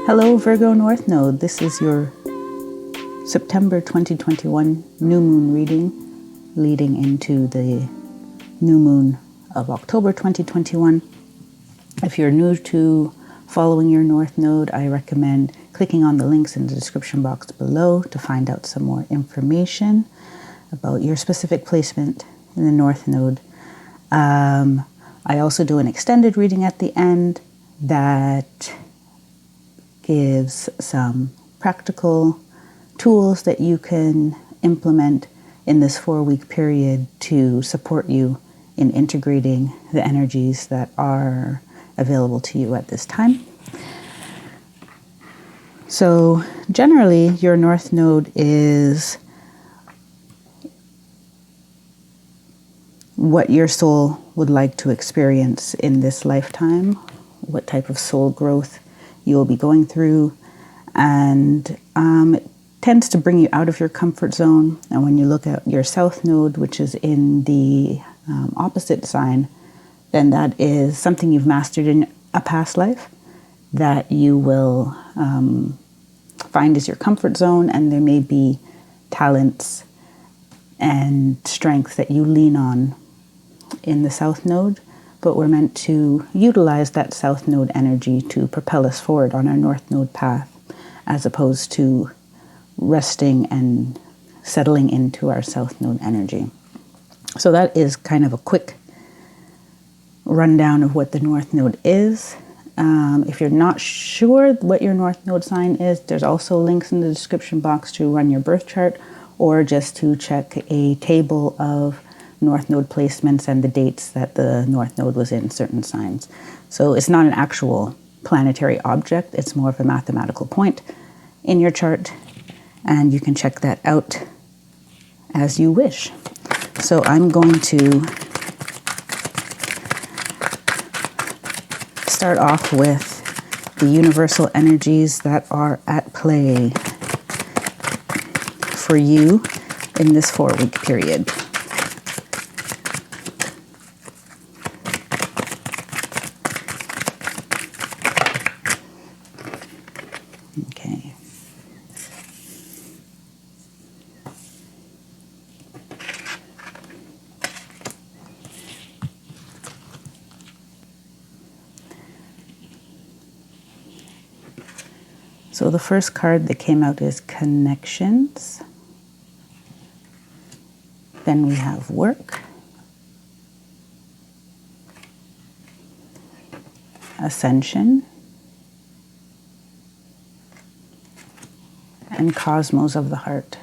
Hello Virgo North Node, this is your September 2021 new moon reading leading into the new moon of October 2021. If you're new to following your North Node, I recommend clicking on the links in the description box below to find out some more information about your specific placement in the North Node. I also do an extended reading at the end that gives some practical tools that you can implement in this 4-week period to support you in integrating the energies that are available to you at this time. So generally, your North Node is what your soul would like to experience in this lifetime, what type of soul growth you will be going through, and it tends to bring you out of your comfort zone. And when you look at your South Node, which is in the opposite sign, then that is something you've mastered in a past life that you will find as your comfort zone, and there may be talents and strengths that you lean on in the South Node, but we're meant to utilize that South Node energy to propel us forward on our North Node path, as opposed to resting and settling into our South Node energy. So that is kind of a quick rundown of what the North Node is. If you're not sure what your North Node sign is, there's also links in the description box to run your birth chart, or just to check a table of North Node placements and the dates that the North Node was in certain signs. So it's not an actual planetary object, it's more of a mathematical point in your chart, and you can check that out as you wish. So I'm going to start off with the universal energies that are at play for you in this 4-week period. Okay. So the first card that came out is Connections. Then we have Work, Ascension, and Cosmos of the Heart.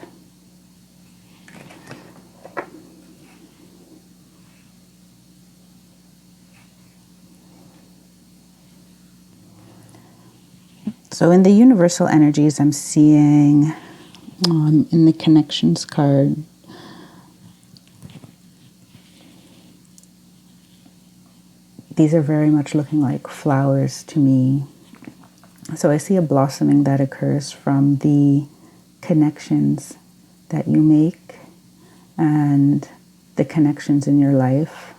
So in the universal energies, I'm seeing in the Connections card, these are very much looking like flowers to me. So I see a blossoming that occurs from the connections that you make and the connections in your life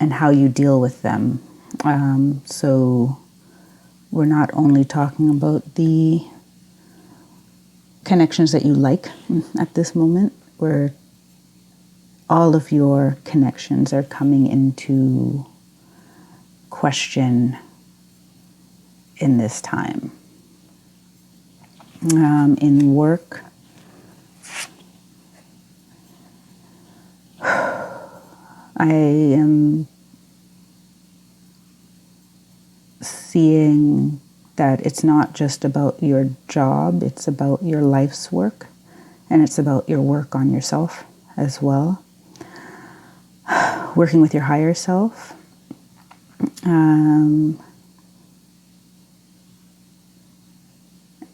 and how you deal with them. So we're not only talking about the connections that you like at this moment, where all of your connections are coming into question in this time. In work, I am seeing that it's not just about your job, it's about your life's work, and it's about your work on yourself as well. Working with your higher self.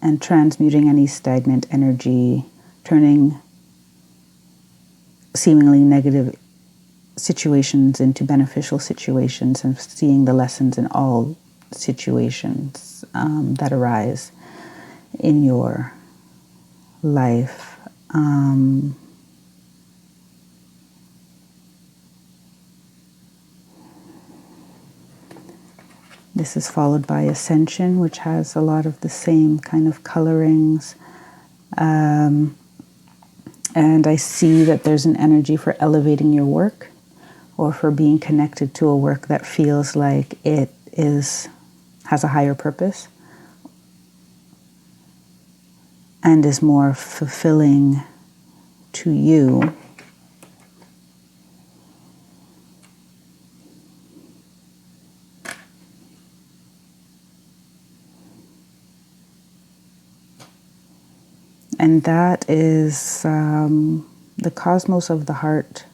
And transmuting any stagnant energy, turning seemingly negative situations into beneficial situations, and seeing the lessons in all situations that arise in your life. This is followed by Ascension, which has a lot of the same kind of colorings. And I see that there's an energy for elevating your work, or for being connected to a work that feels like it has a higher purpose and is more fulfilling to you. And that is the cosmos of the heart.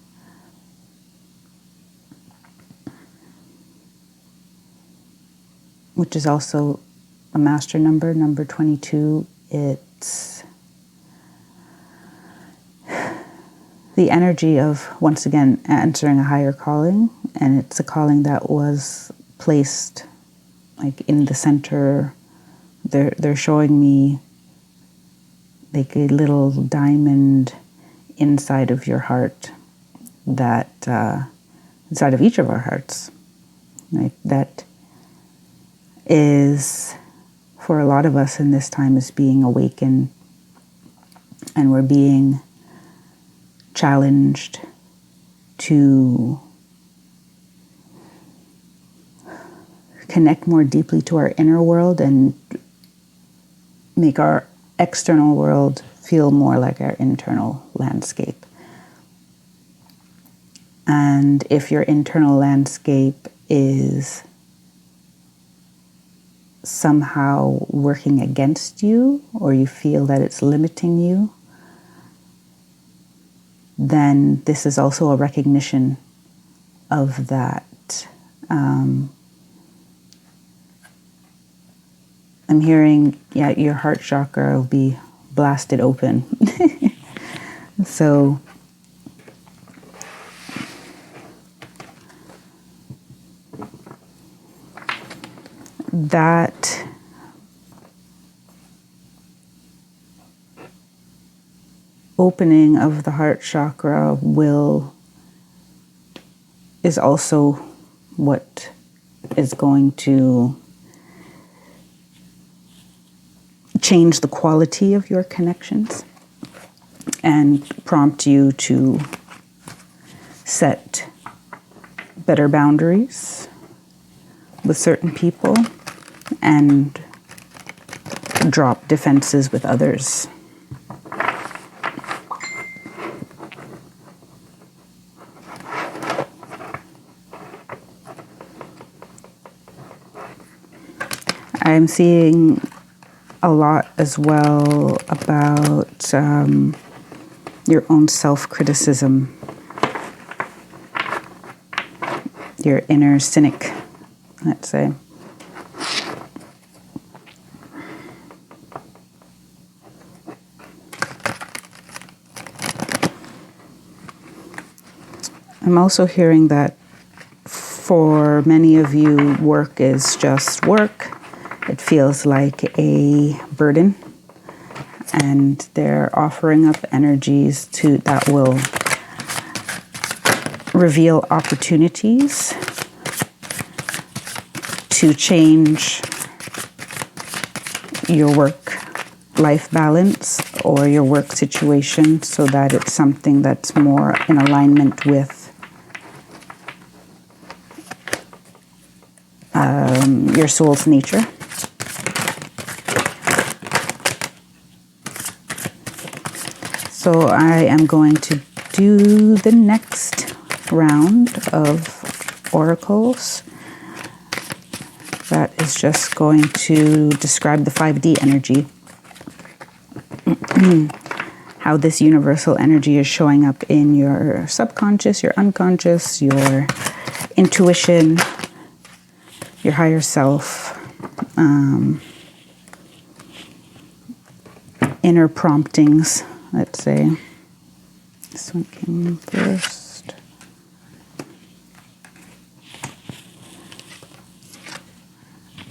Which is also a master number, number 22. It's the energy of, once again, answering a higher calling. And it's a calling that was placed like in the center. They're showing me like a little diamond inside of your heart, that inside of each of our hearts, right? That is, for a lot of us in this time, is being awakened, and we're being challenged to connect more deeply to our inner world and make our external world feel more like our internal landscape. And if your internal landscape is somehow working against you, or you feel that it's limiting you, then this is also a recognition of that. I'm hearing, your heart chakra will be blasted open. So that opening of the heart chakra is also what is going to change the quality of your connections and prompt you to set better boundaries with certain people and drop defenses with others. I'm seeing a lot as well about your own self-criticism, your inner cynic, let's say. I'm also hearing that for many of you, work is just work. It feels like a burden, and they're offering up energies that will reveal opportunities to change your work-life balance or your work situation so that it's something that's more in alignment with your soul's nature. So I am going to do the next round of oracles. That is just going to describe the 5D energy. How this universal energy is showing up in your subconscious, your unconscious, your intuition, your higher self, inner promptings, let's say. This one came first.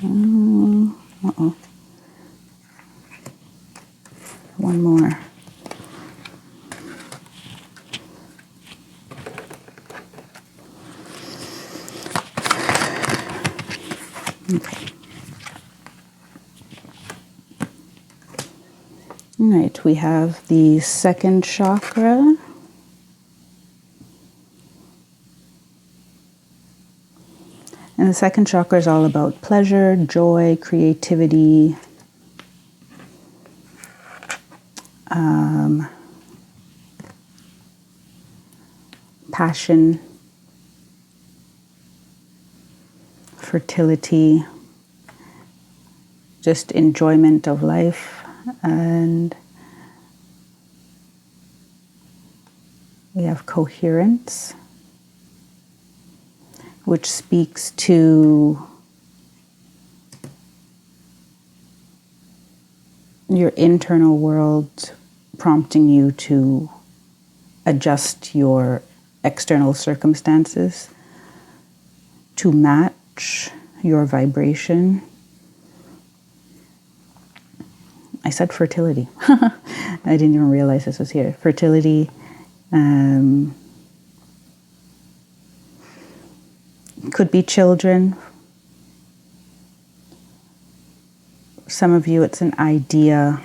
Uh-oh. One more. Okay. All right, we have the second chakra. And the second chakra is all about pleasure, joy, creativity, passion, fertility, just enjoyment of life. And we have coherence, which speaks to your internal world, prompting you to adjust your external circumstances to match your vibration. I said fertility. I didn't even realize this was here. Fertility. Could be children. Some of you, it's an idea.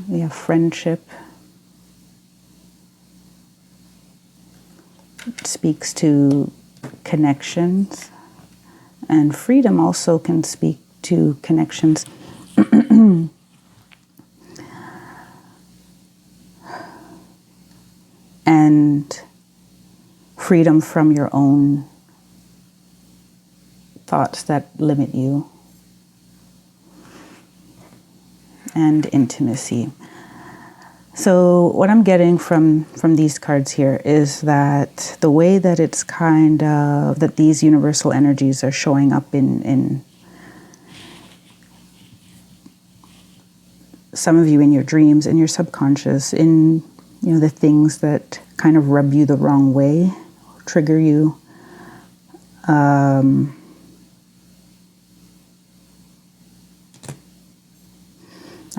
We have friendship. It speaks to connections. And freedom also can speak to connections. And freedom from your own thoughts that limit you. And intimacy. So what I'm getting from these cards here is that the way that it's kind of, that these universal energies are showing up in some of you in your dreams, in your subconscious, in the things that kind of rub you the wrong way, trigger you. I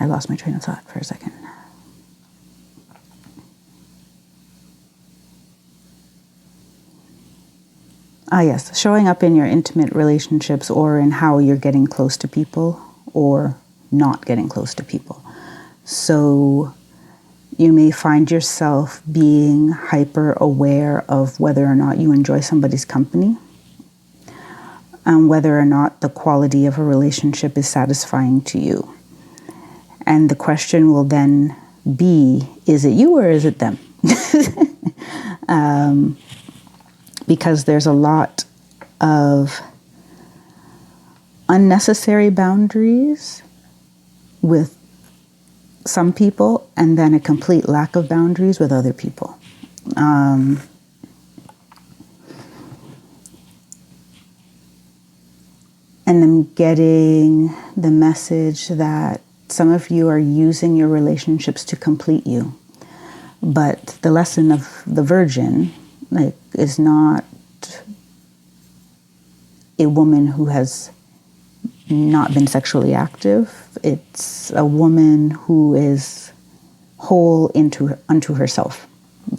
lost my train of thought for a second. Yes, showing up in your intimate relationships or in how you're getting close to people or not getting close to people. So you may find yourself being hyper aware of whether or not you enjoy somebody's company and whether or not the quality of a relationship is satisfying to you. And the question will then be, is it you or is it them? Because there's a lot of unnecessary boundaries with some people and then a complete lack of boundaries with other people. And I'm getting the message that some of you are using your relationships to complete you. But the lesson of the Virgin is not a woman who has not been sexually active. It's a woman who is whole unto herself.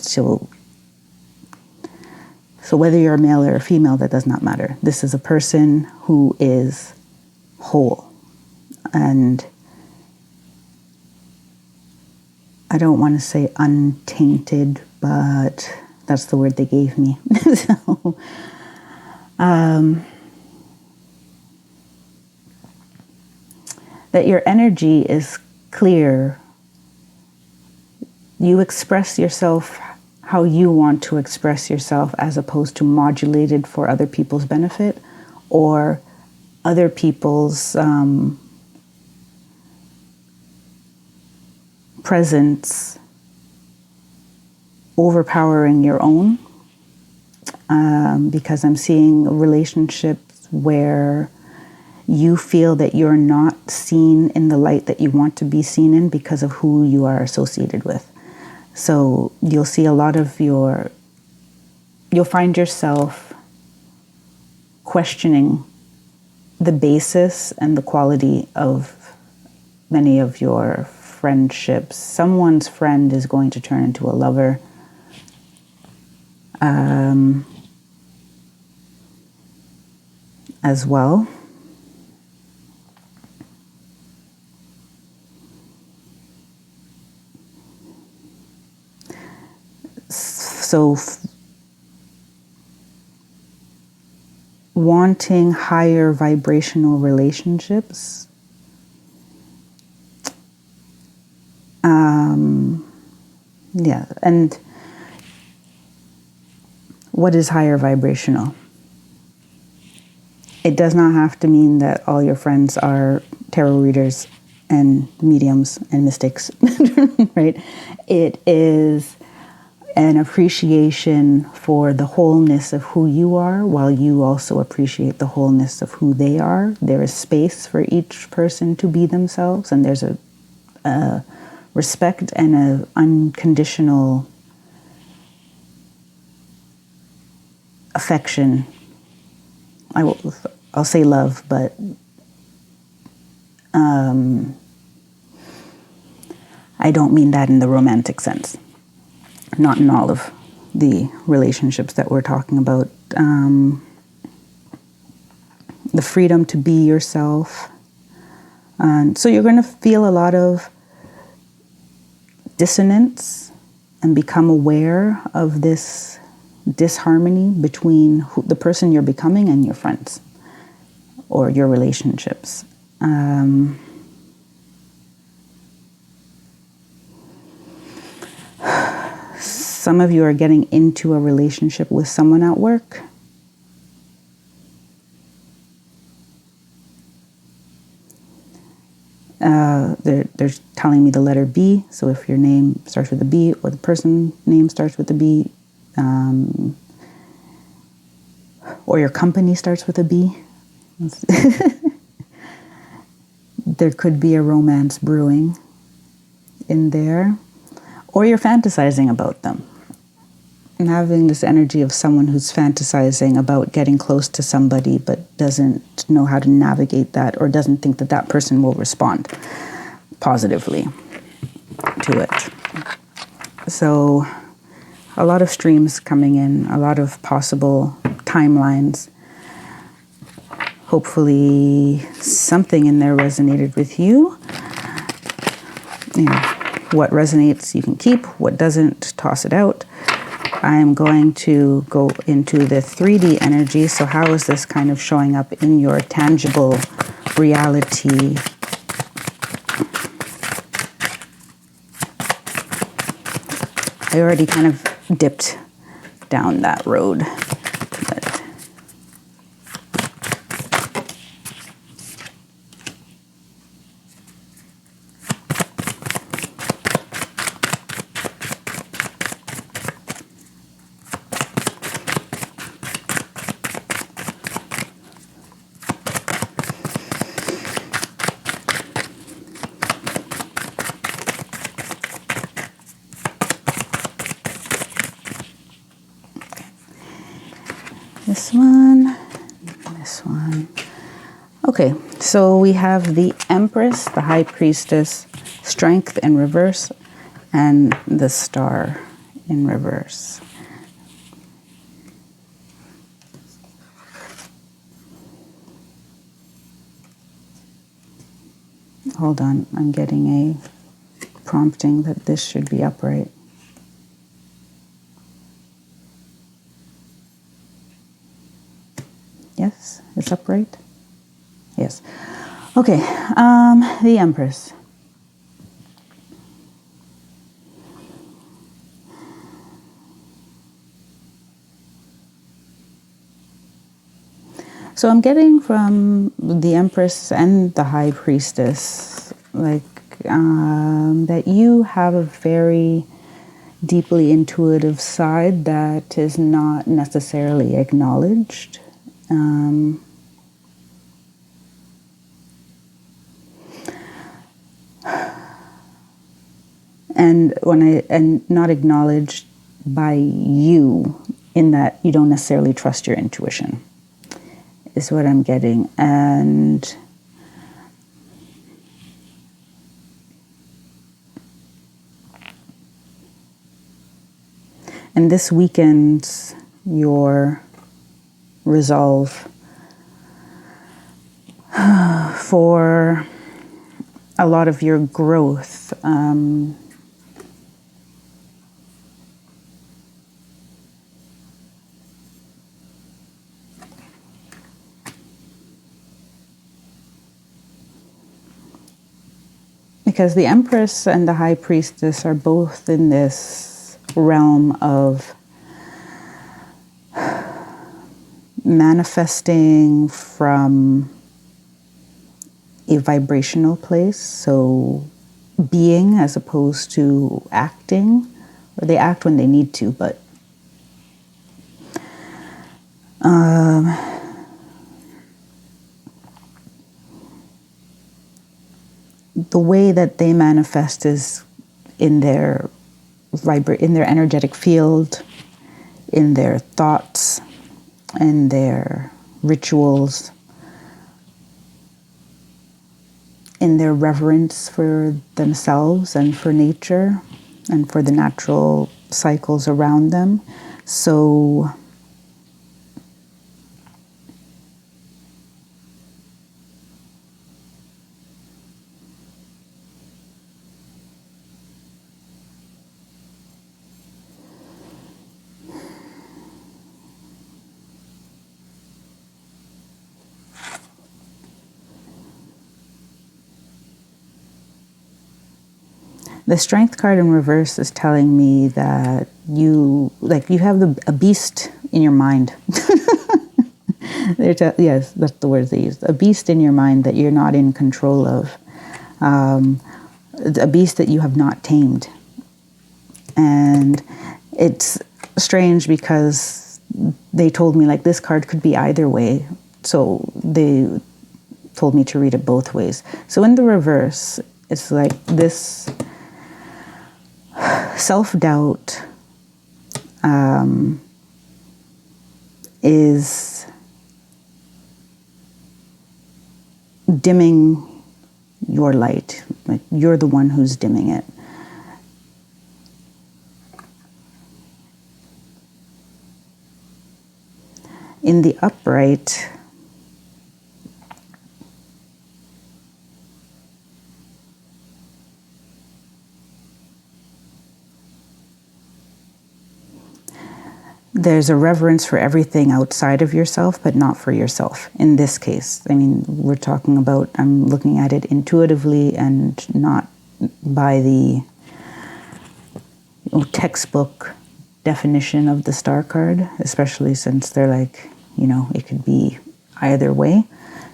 So whether you're a male or a female, that does not matter. This is a person who is whole. And I don't want to say untainted, but that's the word they gave me. So, that your energy is clear. You express yourself how you want to express yourself as opposed to modulated for other people's benefit or other people's presence overpowering your own. Because I'm seeing relationships where you feel that you're not seen in the light that you want to be seen in because of who you are associated with. So you'll see a lot of you'll find yourself questioning the basis and the quality of many of your friendships. Someone's friend is going to turn into a lover. as well. So wanting higher vibrational relationships, yeah, and what is higher vibrational? It does not have to mean that all your friends are tarot readers and mediums and mystics, right? It is an appreciation for the wholeness of who you are, while you also appreciate the wholeness of who they are. There is space for each person to be themselves, and there's a respect and an unconditional affection. I'll say love, but I don't mean that in the romantic sense. Not in all of the relationships that we're talking about. The freedom to be yourself. And so you're going to feel a lot of dissonance and become aware of this disharmony between the person you're becoming and your friends or your relationships. Some of you are getting into a relationship with someone at work. They're telling me the letter B. So if your name starts with a B or the person name starts with a B, or your company starts with a B, there could be a romance brewing in there, or you're fantasizing about them. And having this energy of someone who's fantasizing about getting close to somebody but doesn't know how to navigate that, or doesn't think that that person will respond positively to it. So a lot of streams coming in, a lot of possible timelines. Hopefully something in there resonated with you. You know, what resonates you can keep, what doesn't, toss it out. I'm going to go into the 3D energy. So how is this kind of showing up in your tangible reality? I already kind of dipped down that road. But this one, this one. Okay, so we have the Empress, the High Priestess, Strength in reverse, and the Star in reverse. Hold on, I'm getting a prompting that this should be upright. Yes, it's upright. Yes. Okay, the Empress. So I'm getting from the Empress and the High Priestess, like, that you have a very deeply intuitive side that is not necessarily acknowledged. And not acknowledged by you, in that you don't necessarily trust your intuition, is what I'm getting. And this weakens your resolve for a lot of your growth. Because the Empress and the High Priestess are both in this realm of manifesting from a vibrational place, so being as opposed to acting, or they act when they need to, but the way that they manifest is in their in their energetic field, in their thoughts, in their rituals, in their reverence for themselves and for nature and for the natural cycles around them. So the Strength card in reverse is telling me that you have a beast in your mind. Yes, that's the words they use. A beast in your mind that you're not in control of. A beast that you have not tamed. And it's strange because they told me this card could be either way. So they told me to read it both ways. So in the reverse, it's like this self-doubt is dimming your light. Like you're the one who's dimming it. In the upright, there's a reverence for everything outside of yourself, but not for yourself. In this case, I mean, we're talking about, I'm looking at it intuitively and not by the textbook definition of the star card, especially since they're like, it could be either way.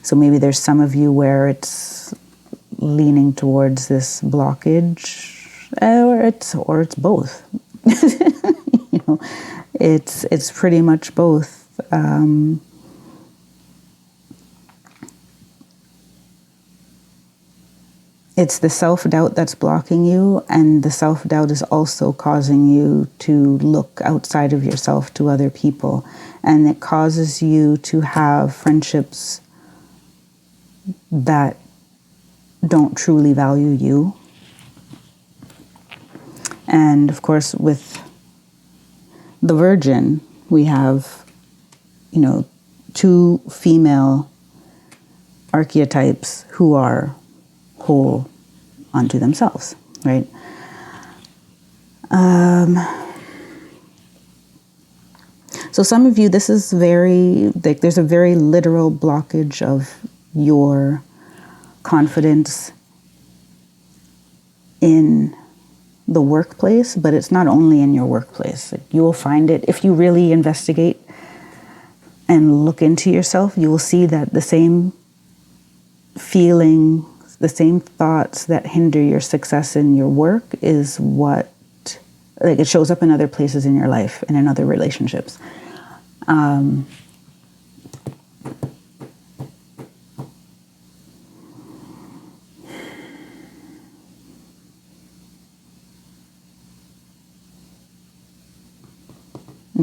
So maybe there's some of you where it's leaning towards this blockage, or it's both. It's pretty much both. It's the self-doubt that's blocking you, and the self-doubt is also causing you to look outside of yourself to other people, and it causes you to have friendships that don't truly value you. And of course, with the Virgin, we have, two female archetypes who are whole unto themselves, right? So some of you, this is there's a very literal blockage of your confidence in the workplace, but it's not only in your workplace. You will find it, if you really investigate and look into yourself, you will see that the same feelings, the same thoughts that hinder your success in your work is what, it shows up in other places in your life and in other relationships. I'm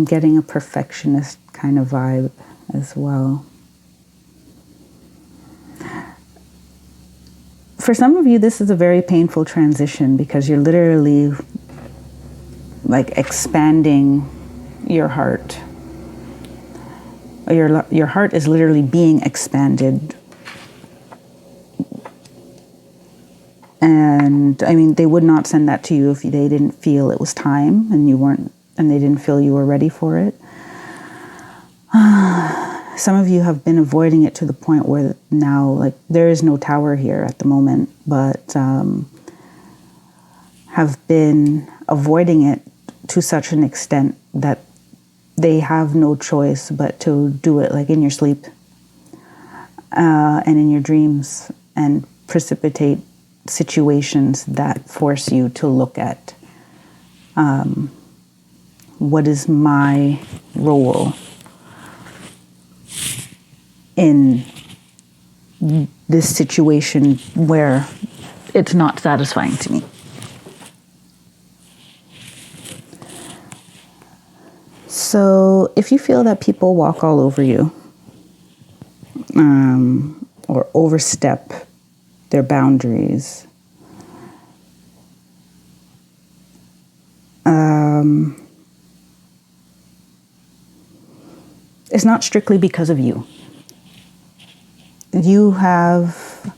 getting a perfectionist kind of vibe as well. For some of you, this is a very painful transition because you're literally expanding your heart. Your heart is literally being expanded And I mean, they would not send that to you if they didn't feel it was time and they didn't feel you were ready for it. Some of you have been avoiding it to the point where now, like, there is no tower here at the moment, but have been avoiding it to such an extent that they have no choice but to do it, like in your sleep and in your dreams, and precipitate situations that force you to look at what is my role in this situation where it's not satisfying to me. So if you feel that people walk all over you or overstep their boundaries, it's not strictly because of you. You have,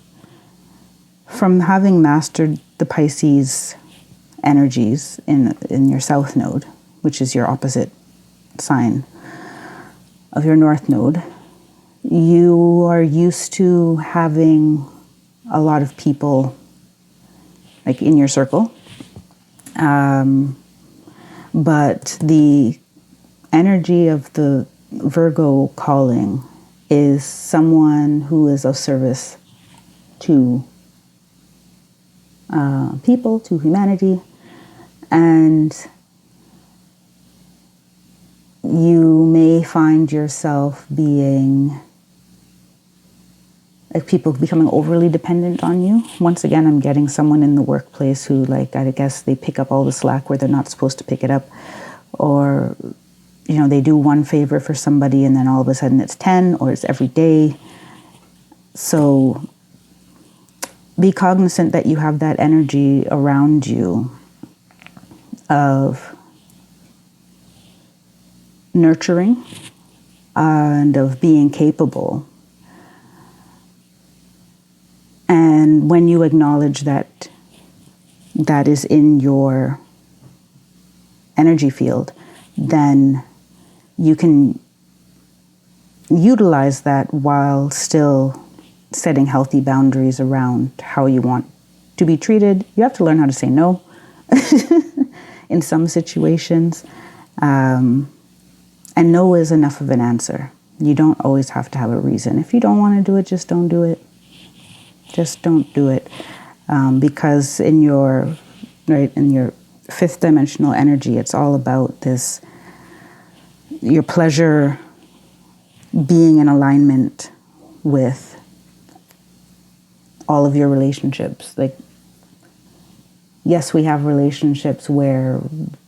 from having mastered the Pisces energies in your South Node, which is your opposite sign of your North Node, you are used to having a lot of people like in your circle. But the energy of the Virgo calling is someone who is of service to people, to humanity, and you may find yourself being, like, people becoming overly dependent on you. Once again, I'm getting someone in the workplace who, like, I guess they pick up all the slack where they're not supposed to pick it up, or, you know, they do one favor for somebody and then all of a sudden it's 10, or it's every day. So be cognizant that you have that energy around you of nurturing and of being capable. And when you acknowledge that that is in your energy field, then you can utilize that while still setting healthy boundaries around how you want to be treated. You have to learn how to say no in some situations. And no is enough of an answer. You don't always have to have a reason. If you don't want to do it, just don't do it. Just don't do it. Because in your fifth dimensional energy, it's all about this, your pleasure being in alignment with all of your relationships. Like, yes, we have relationships where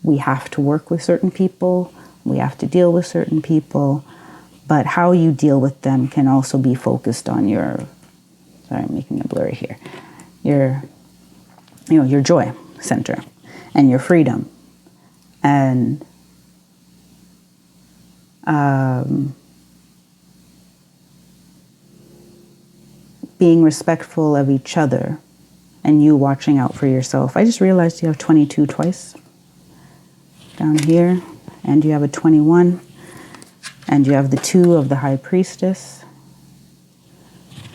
we have to work with certain people, we have to deal with certain people, but how you deal with them can also be focused on your, sorry, I'm making it blurry here, your joy center and your freedom. And being respectful of each other and you watching out for yourself. I just realized you have 22 twice down here, and you have a 21, and you have the 2 of the High Priestess.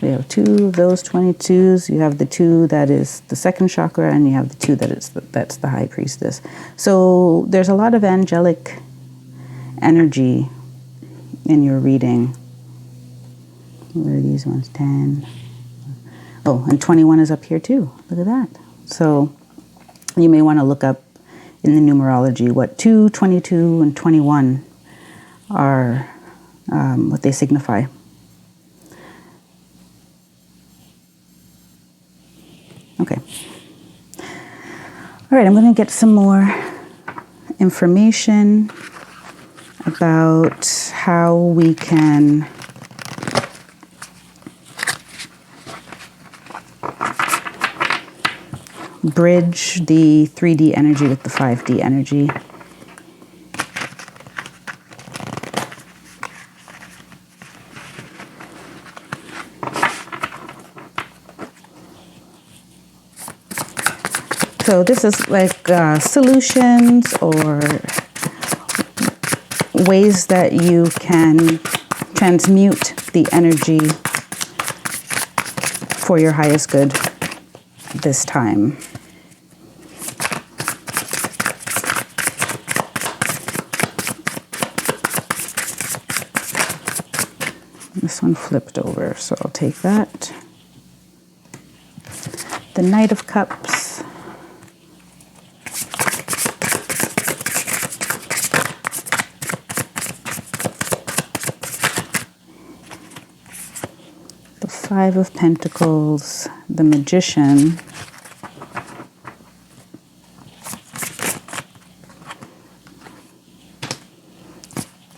You have 2 of those 22s. You have the 2 that is the second chakra, and you have the 2 that's the High Priestess. So there's a lot of angelic energy in your reading. Where are these ones? 10. Oh, and 21 is up here too. Look at that. So you may want to look up in the numerology what 2, 22, and 21 are, what they signify. Okay. All right, I'm going to get some more information about how we can bridge the 3D energy with the 5D energy. So this is like solutions or ways that you can transmute the energy for your highest good this time. This one flipped over, so I'll take that. The Knight of Cups. The Five of Pentacles. The Magician.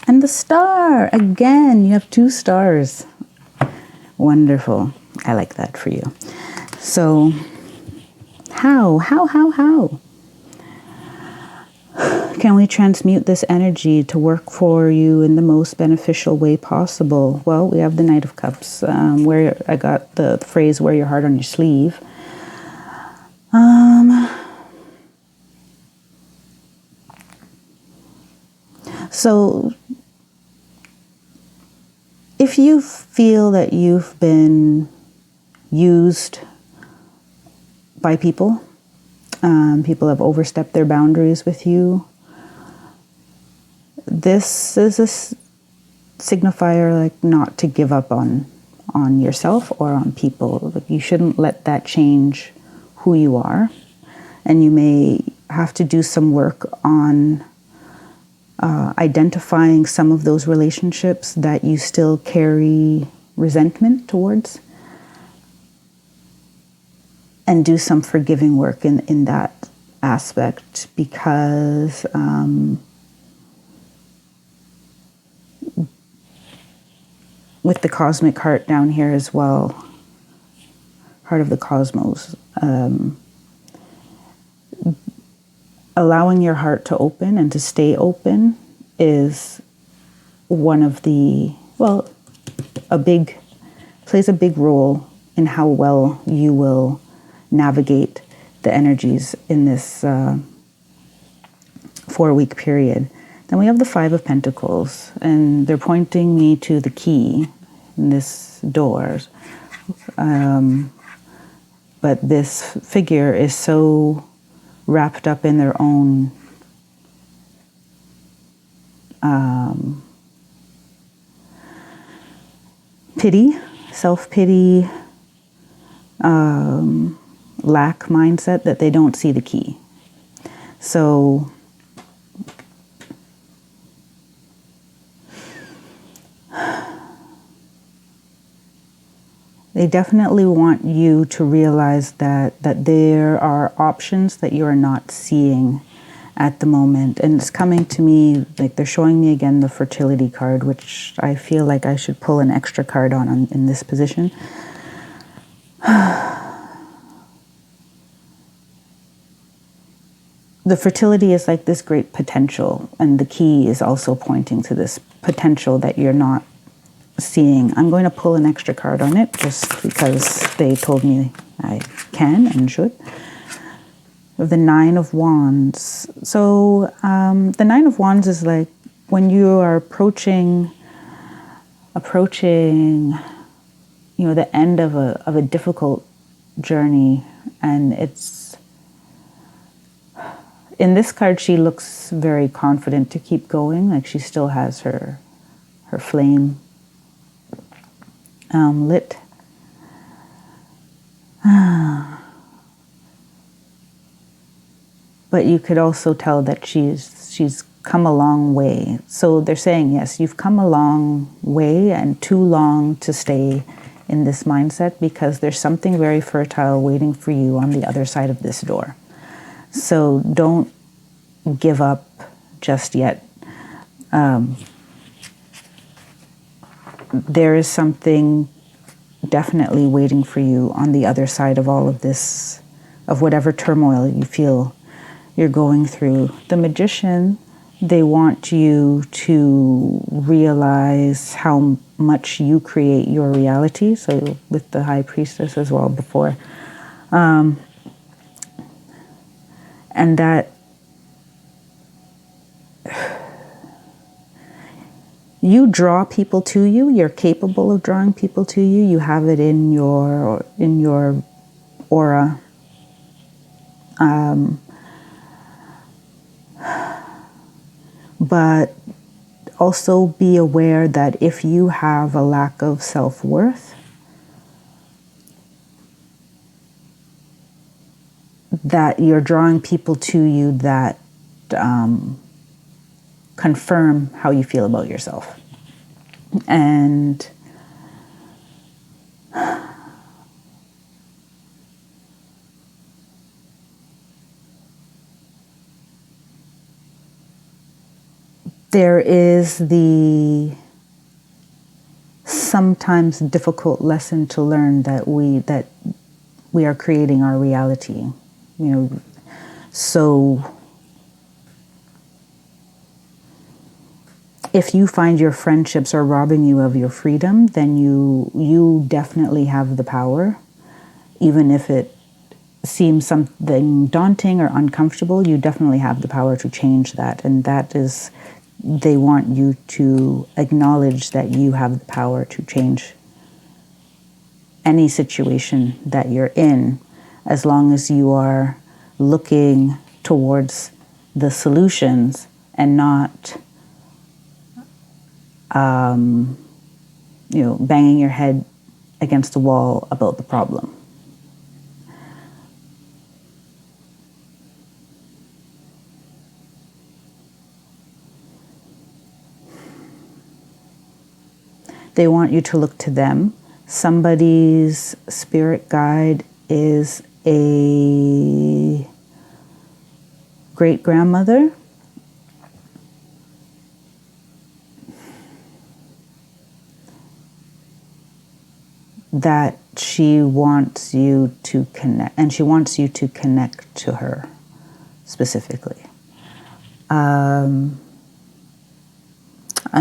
And the Star. Again, you have 2 stars. Wonderful. I like that for you. So, how can we transmute this energy to work for you in the most beneficial way possible? Well, we have the Knight of Cups, where I got the phrase, wear your heart on your sleeve. So, if you feel that you've been used by people, people have overstepped their boundaries with you, this is a signifier like not to give up on yourself or on people. Like, you shouldn't let that change who you are, and you may have to do some work on identifying some of those relationships that you still carry resentment towards, and do some forgiving work in that aspect, because with the cosmic heart down here as well, heart of the cosmos, allowing your heart to open and to stay open is one of the, well, plays a big role in how well you will navigate the energies in this 4-week period. Then we have the Five of Pentacles, and they're pointing me to the key in this door. But this figure is so wrapped up in their own pity, self-pity, lack mindset that they don't see the key. So they definitely want you to realize that there are options that you are not seeing at the moment. And it's coming to me, like they're showing me again the fertility card, which I feel like I should pull an extra card on in this position. The fertility is like this great potential, and the key is also pointing to this potential that you're not seeing. I'm going to pull an extra card on it just because they told me I can and should. The Nine of Wands. So the Nine of Wands is like when you are approaching, you know, the end of a difficult journey, and it's, in this card she looks very confident to keep going, like she still has her flame lit. But you could also tell that she's come a long way. So they're saying, yes, you've come a long way, and too long to stay in this mindset, because there's something very fertile waiting for you on the other side of this door. So don't give up just yet. There is something definitely waiting for you on the other side of all of this, of whatever turmoil you feel you're going through. The Magician, they want you to realize how much you create your reality. So with the High Priestess as well before. And that you draw people to you. You're capable of drawing people to you. You have it in your aura. But also be aware that if you have a lack of self-worth, that you're drawing people to you that confirm how you feel about yourself. And there is the sometimes difficult lesson to learn that we are creating our reality. So if you find your friendships are robbing you of your freedom, then you definitely have the power. Even if it seems something daunting or uncomfortable, you definitely have the power to change that. And that is, they want you to acknowledge that you have the power to change any situation that you're in, as long as you are looking towards the solutions and not banging your head against the wall about the problem. They want you to look to them. Somebody's spirit guide is a great-grandmother. That she wants you to connect, and she wants you to connect to her specifically. I'm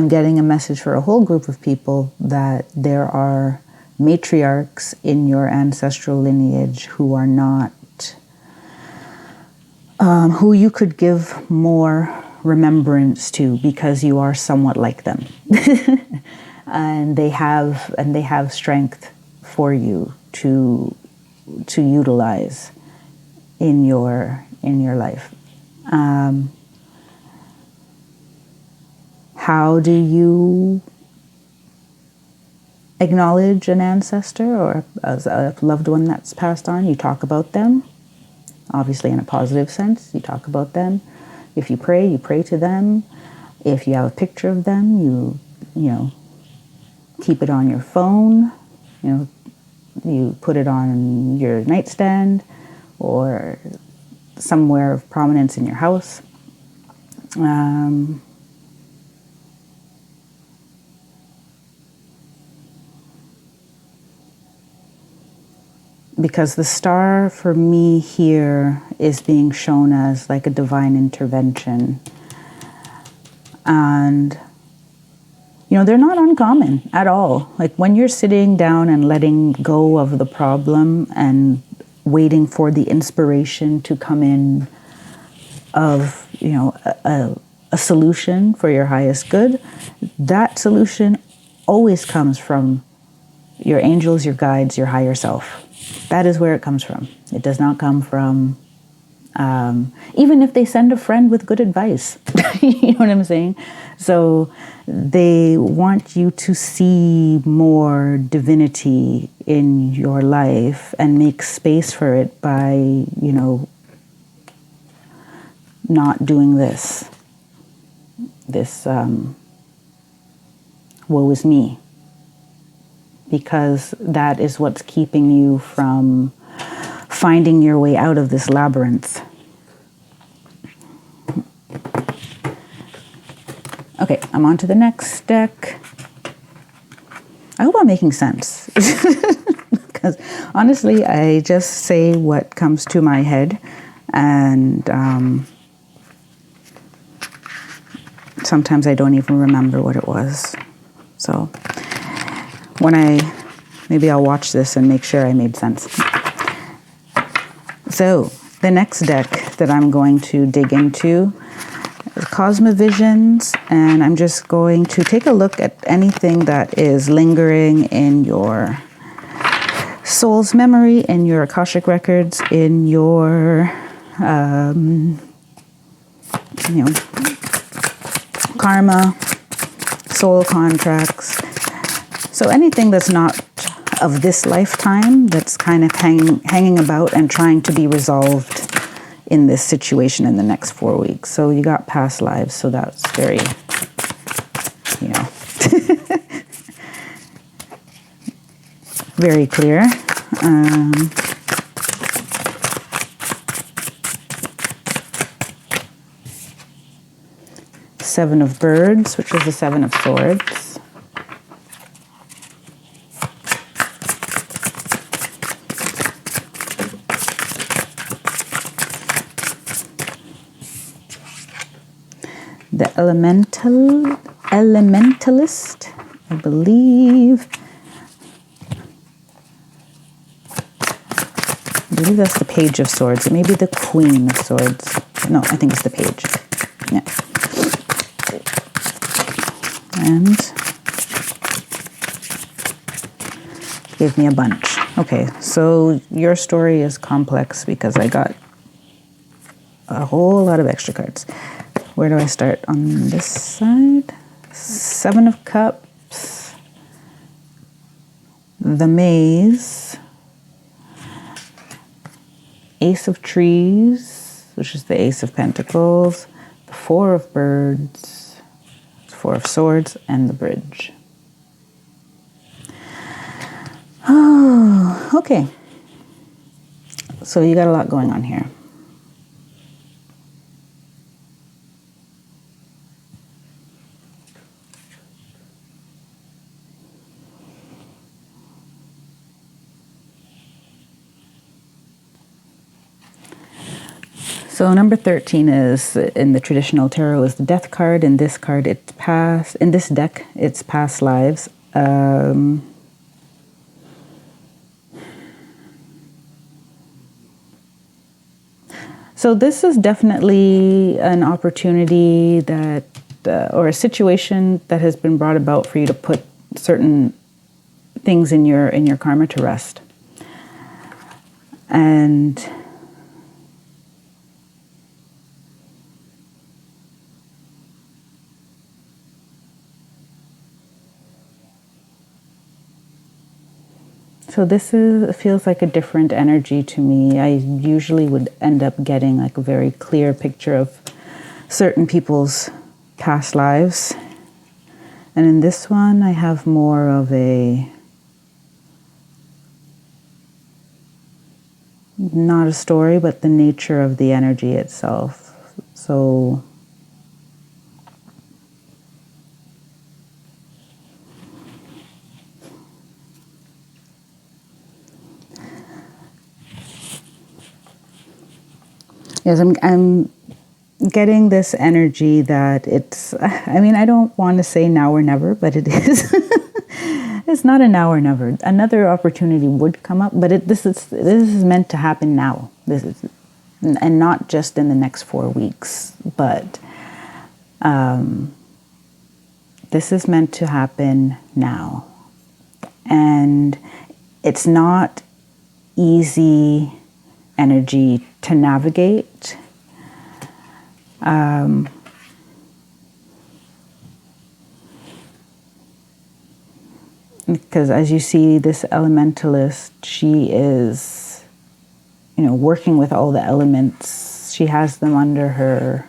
getting a message for a whole group of people that there are matriarchs in your ancestral lineage who are not, who you could give more remembrance to because you are somewhat like them. And they have strength for you to utilize in your life. How do you acknowledge an ancestor or a loved one that's passed on? You talk about them, obviously in a positive sense. You talk about them. If you pray to them. If you have a picture of them, you keep it on your phone. You put it on your nightstand or somewhere of prominence in your house. Because the star for me here is being shown as like a divine intervention. And, they're not uncommon at all. Like when you're sitting down and letting go of the problem and waiting for the inspiration to come in of, a solution for your highest good, that solution always comes from your angels, your guides, your higher self. That is where it comes from. It does not come from, even if they send a friend with good advice. You know what I'm saying? So they want you to see more divinity in your life and make space for it by, not doing this woe is me. Because that is what's keeping you from finding your way out of this labyrinth. Okay, I'm on to the next deck. I hope I'm making sense. Because honestly, I just say what comes to my head. And sometimes I don't even remember what it was. So maybe I'll watch this and make sure I made sense. So The next deck that I'm going to dig into is Cosmo Visions, and I'm just going to take a look at anything that is lingering in your soul's memory, in your Akashic records, in your karma, soul contracts. So anything that's not of this lifetime, that's kind of hanging about and trying to be resolved in this situation in the next 4 weeks. So you got past lives, so that's very, very clear. Seven of Birds, which is the Seven of Swords. The Elementalist, I believe that's the Page of Swords. It may be the Queen of Swords. No, I think it's the Page. Yeah. And gave me a bunch. Okay, so your story is complex because I got a whole lot of extra cards. Where do I start? On this side? Seven of Cups. The Maze. Ace of Trees, which is the Ace of Pentacles. The Four of Birds. Four of Swords, and the Bridge. Oh, okay. So you got a lot going on here. So number 13 is, in the traditional tarot, is the Death card. In this card, it's past. In this deck, it's past lives. So this is definitely an opportunity that, or a situation that has been brought about for you to put certain things in your karma to rest. And so this feels like a different energy to me. I usually would end up getting like a very clear picture of certain people's past lives. And in this one, I have more of not a story, but the nature of the energy itself. So yes, I'm getting this energy that it's, I mean, I don't want to say now or never, but it is. It's not a now or never. Another opportunity would come up, but this is meant to happen now. This is, and not just in the next 4 weeks, but this is meant to happen now. And it's not easy energy to navigate. Because as you see, this elementalist, she is, working with all the elements. She has them under her,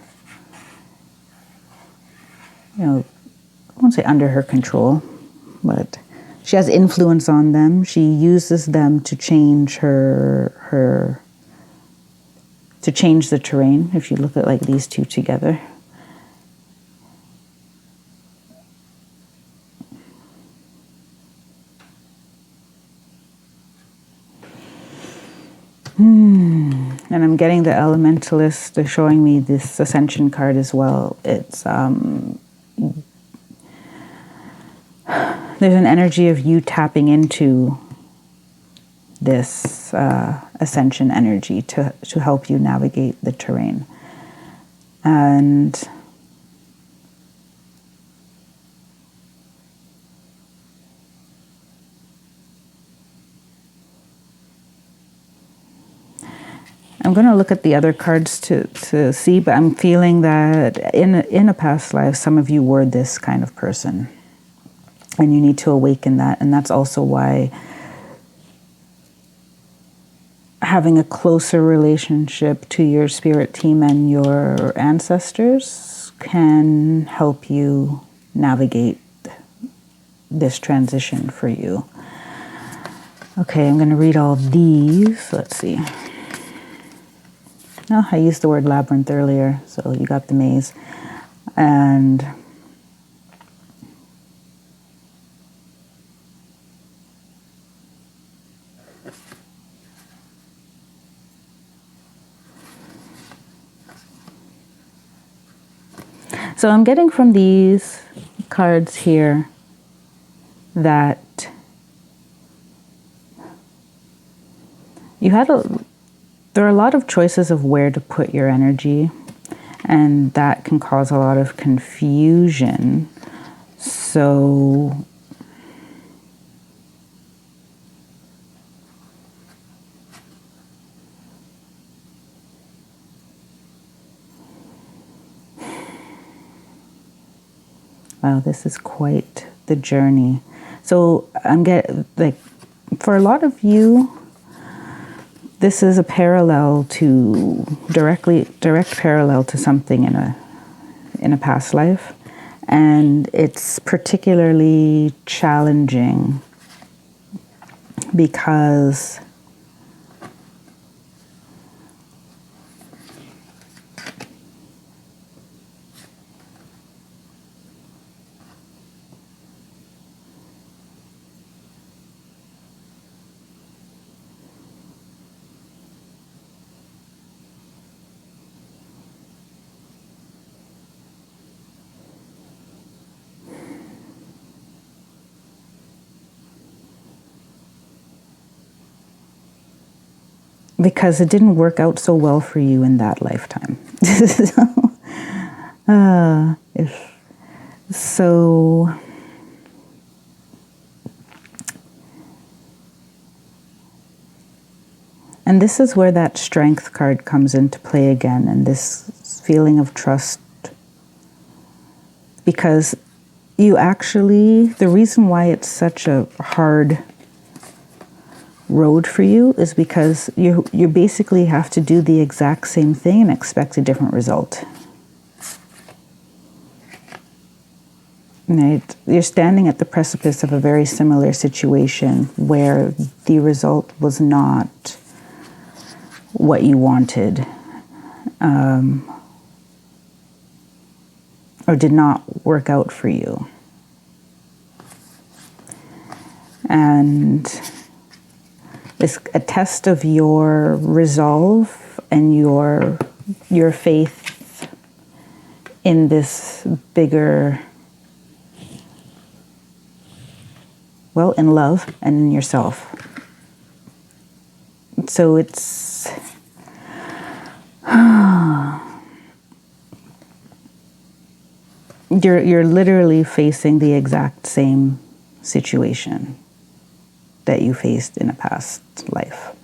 I won't say under her control, but she has influence on them. She uses them to change to change the terrain, if you look at like these two together. And I'm getting the Elementalist. They're showing me this Ascension card as well. It's there's an energy of you tapping into this ascension energy to help you navigate the terrain. And I'm going to look at the other cards to see, but I'm feeling that in a past life, some of you were this kind of person. And you need to awaken that. And that's also why having a closer relationship to your spirit team and your ancestors can help you navigate this transition for you. Okay, I'm going to read all these. Let's see. Oh, I used the word labyrinth earlier, so you got the maze. And so I'm getting from these cards here that there are a lot of choices of where to put your energy, and that can cause a lot of confusion. So wow, this is quite the journey. So I'm getting, like, for a lot of you, this is a parallel to direct parallel to something in a past life, and it's particularly challenging because it didn't work out so well for you in that lifetime. So and this is where that strength card comes into play again, and this feeling of trust, because you actually, the reason why it's such a hard road for you is because you basically have to do the exact same thing and expect a different result. Right? You're standing at the precipice of a very similar situation where the result was not what you wanted, or did not work out for you. And it's a test of your resolve and your faith in this bigger, well, in love and in yourself. So it's you're literally facing the exact same situation that you faced in a past life.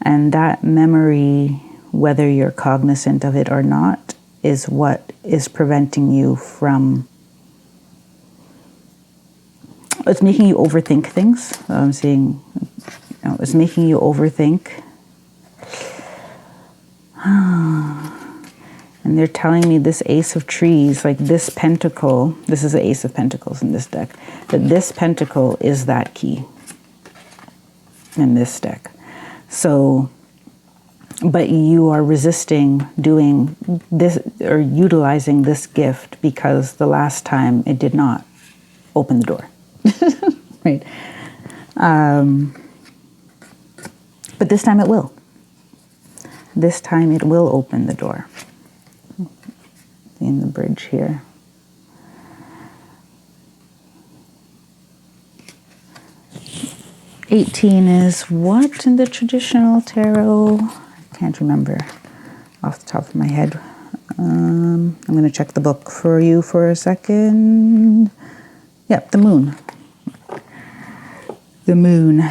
And that memory, whether you're cognizant of it or not, is what is preventing you from, it's making you overthink things. I'm seeing, it's making you overthink. And they're telling me this Ace of Trees, like this pentacle, this is the Ace of Pentacles in this deck, that this pentacle is that key in this deck. So, but you are resisting doing this or utilizing this gift because the last time it did not open the door. Right? But this time it will. This time it will open the door. In the bridge here. 18 is what in the traditional tarot? I can't remember off the top of my head. I'm going to check the book for you for a second. Yep, the moon. The moon,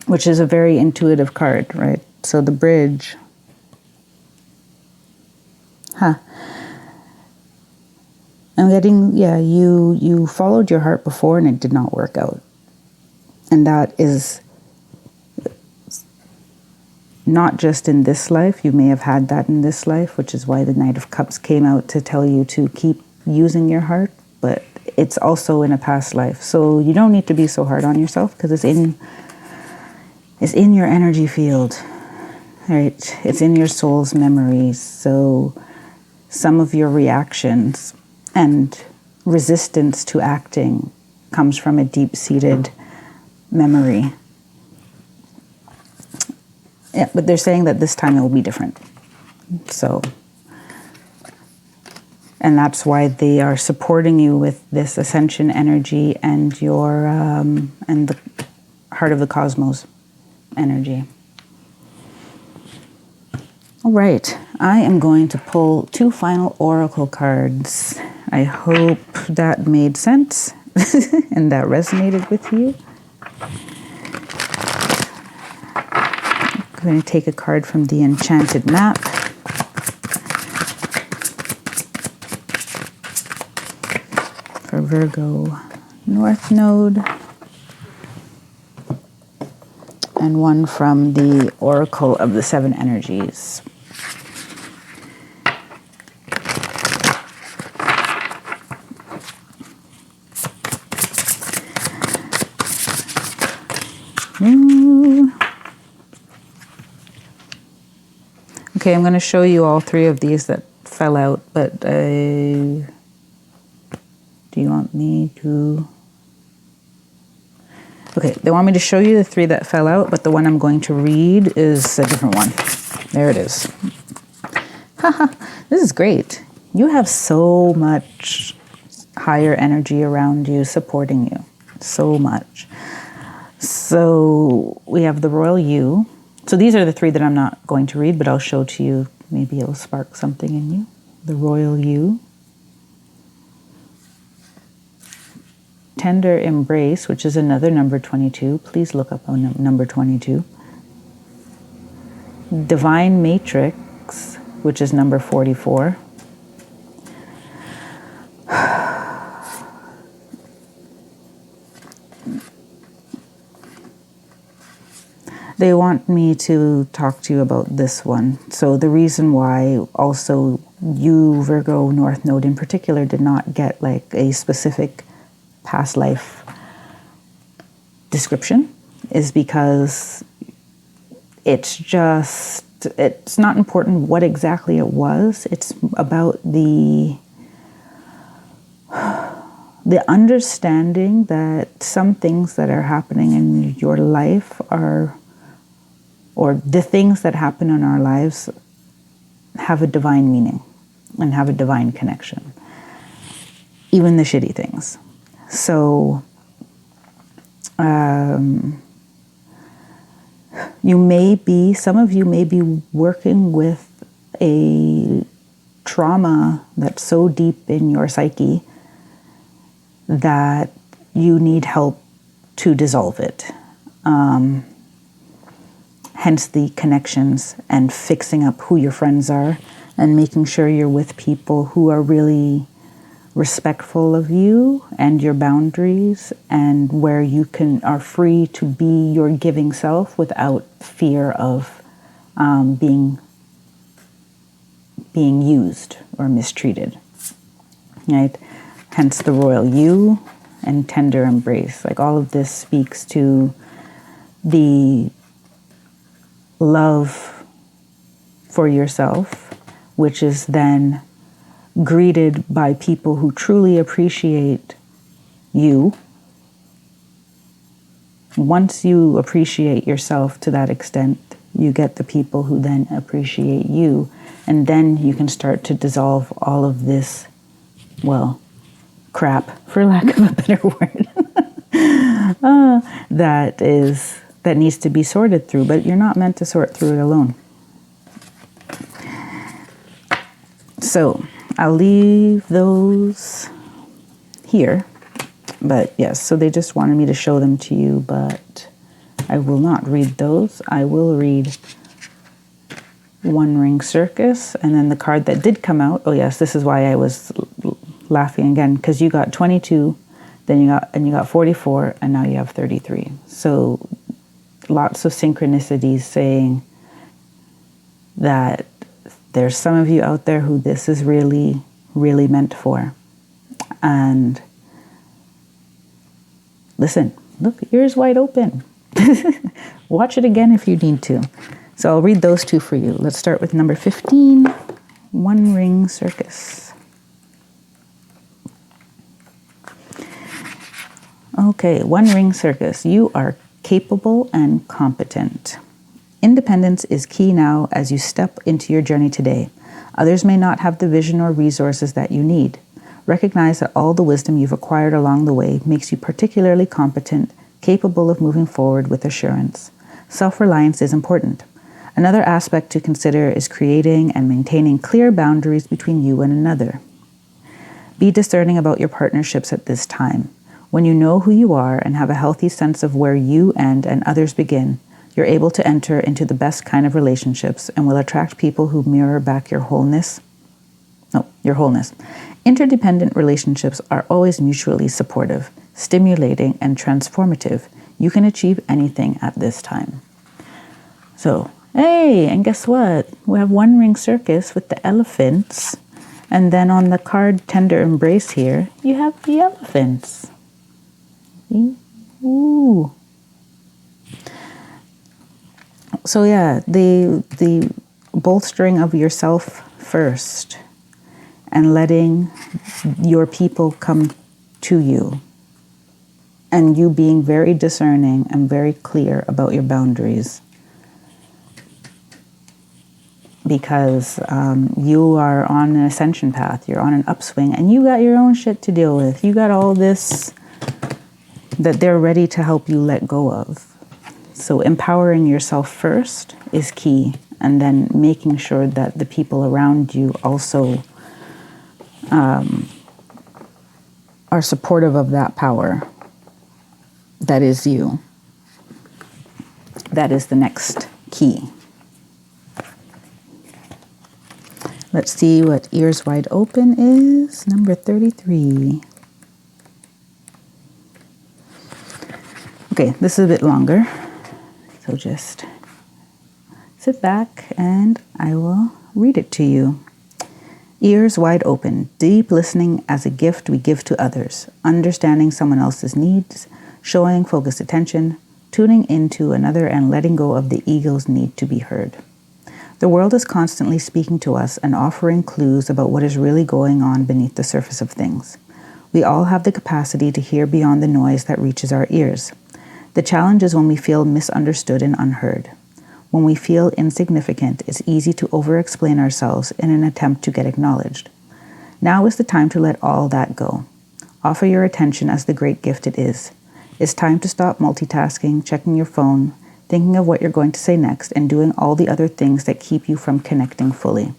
which is a very intuitive card, right? So the bridge. I'm getting, yeah, you followed your heart before and it did not work out. And that is not just in this life. You may have had that in this life, which is why the Knight of Cups came out to tell you to keep using your heart, but it's also in a past life. So you don't need to be so hard on yourself because it's in your energy field, right? It's in your soul's memories. So some of your reactions and resistance to acting comes from a deep-seated memory. Yeah, but they're saying that this time it will be different. So, and that's why they are supporting you with this ascension energy and your and the heart of the cosmos energy. All right, I am going to pull 2 final oracle cards. I hope that made sense and that resonated with you. I'm going to take a card from the Enchanted Map. For Virgo North Node. And one from the Oracle of the 7 Energies. Okay, I'm going to show you all 3 of these that fell out, but do you want me to? Okay, they want me to show you the 3 that fell out, but the one I'm going to read is a different one. There it is. Haha, this is great. You have so much higher energy around you supporting you. So much. So we have the Royal U. So these are the 3 that I'm not going to read, but I'll show to you. Maybe it'll spark something in you. The Royal U. Tender Embrace, which is another number 22. Please look up on number 22. Divine Matrix, which is number 44. They want me to talk to you about this one. So the reason why also you, Virgo North Node in particular, did not get like a specific past life description is because it's not important what exactly it was. It's about the understanding that some things that are happening in your life or the things that happen in our lives have a divine meaning and have a divine connection. Even the shitty things. So, some of you may be working with a trauma that's so deep in your psyche that you need help to dissolve it. Hence the connections and fixing up who your friends are and making sure you're with people who are really respectful of you and your boundaries and where you are free to be your giving self without fear of being used or mistreated, right? Hence the Royal You and Tender Embrace. Like all of this speaks to the love for yourself, which is then greeted by people who truly appreciate you. Once you appreciate yourself to that extent, you get the people who then appreciate you, and then you can start to dissolve all of this, well, crap, for lack of a better word. that needs to be sorted through, but you're not meant to sort through it alone. So I'll leave those here, but yes, so they just wanted me to show them to you, but I will not read those. I will read One Ring Circus, and then the card that did come out. Oh yes, this is why I was laughing again, because you got 22, then you got 44, and now you have 33. So lots of synchronicities saying that there's some of you out there who this is really, really meant for. And listen, look, ears wide open. Watch it again if you need to. So I'll read those two for you. Let's start with number 15, One Ring Circus. Okay, One Ring Circus. You are capable and competent. Independence is key now as you step into your journey today. Others may not have the vision or resources that you need. Recognize that all the wisdom you've acquired along the way makes you particularly competent, capable of moving forward with assurance. Self-reliance is important. Another aspect to consider is creating and maintaining clear boundaries between you and another. Be discerning about your partnerships at this time. When you know who you are and have a healthy sense of where you end and others begin, you're able to enter into the best kind of relationships and will attract people who mirror back your wholeness. Interdependent relationships are always mutually supportive, stimulating, and transformative. You can achieve anything at this time. So, hey, and guess what? We have One Ring Circus with the elephants. And then on the card Tender Embrace here, you have the elephants. See? Ooh. So yeah, the bolstering of yourself first and letting your people come to you, and you being very discerning and very clear about your boundaries, because you are on an ascension path, you're on an upswing, and you got your own shit to deal with. You got all this that they're ready to help you let go of. So empowering yourself first is key, and then making sure that the people around you also are supportive of that power that is you. That is the next key. Let's see what Ears Wide Open is. Number 33. Okay, this is a bit longer. So just sit back and I will read it to you. Ears wide open, deep listening as a gift we give to others, understanding someone else's needs, showing focused attention, tuning into another and letting go of the ego's need to be heard. The world is constantly speaking to us and offering clues about what is really going on beneath the surface of things. We all have the capacity to hear beyond the noise that reaches our ears. The challenge is when we feel misunderstood and unheard. When we feel insignificant, it's easy to over-explain ourselves in an attempt to get acknowledged. Now is the time to let all that go. Offer your attention as the great gift it is. It's time to stop multitasking, checking your phone, thinking of what you're going to say next, and doing all the other things that keep you from connecting fully.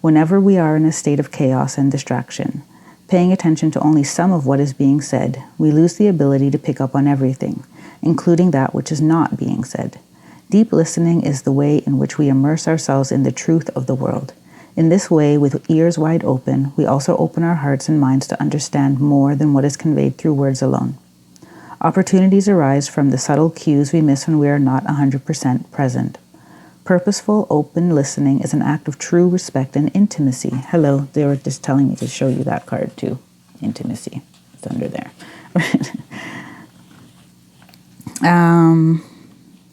Whenever we are in a state of chaos and distraction, paying attention to only some of what is being said, we lose the ability to pick up on everything, including that which is not being said. Deep listening is the way in which we immerse ourselves in the truth of the world. In this way, with ears wide open, we also open our hearts and minds to understand more than what is conveyed through words alone. Opportunities arise from the subtle cues we miss when we are not 100% present. Purposeful, open listening is an act of true respect and intimacy. Hello, they were just telling me to show you that card too. Intimacy. It's under there.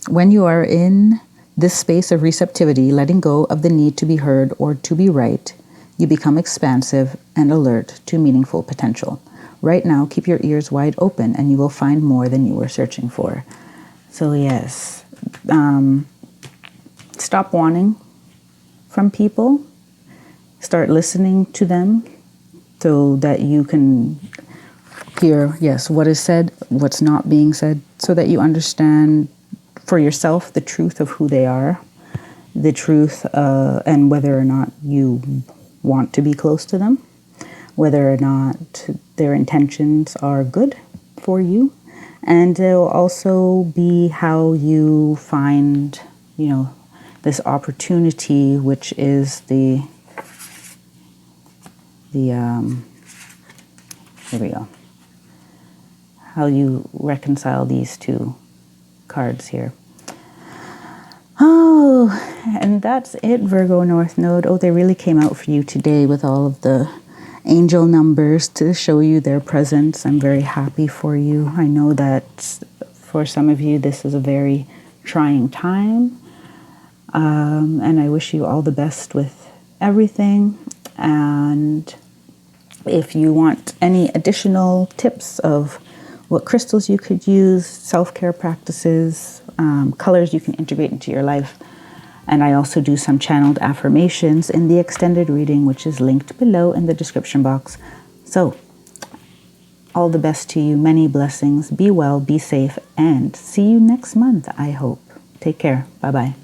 When you are in this space of receptivity, letting go of the need to be heard or to be right, you become expansive and alert to meaningful potential. Right now, keep your ears wide open and you will find more than you were searching for. So yes, stop wanting from people. Start listening to them so that you can hear, yes, what is said, what's not being said, so that you understand for yourself the truth of who they are, the truth and whether or not you want to be close to them, whether or not their intentions are good for you. And it'll also be how you find, you know, this opportunity, which is here we go. How you reconcile these two cards here. Oh, and that's it, Virgo North Node. Oh, they really came out for you today with all of the angel numbers to show you their presence. I'm very happy for you. I know that for some of you, this is a very trying time. And I wish you all the best with everything. And if you want any additional tips of what crystals you could use, self-care practices, colors you can integrate into your life, and I also do some channeled affirmations in the extended reading, which is linked below in the description box. So, all the best to you, many blessings, be well, be safe, and see you next month, I hope. Take care. Bye-bye.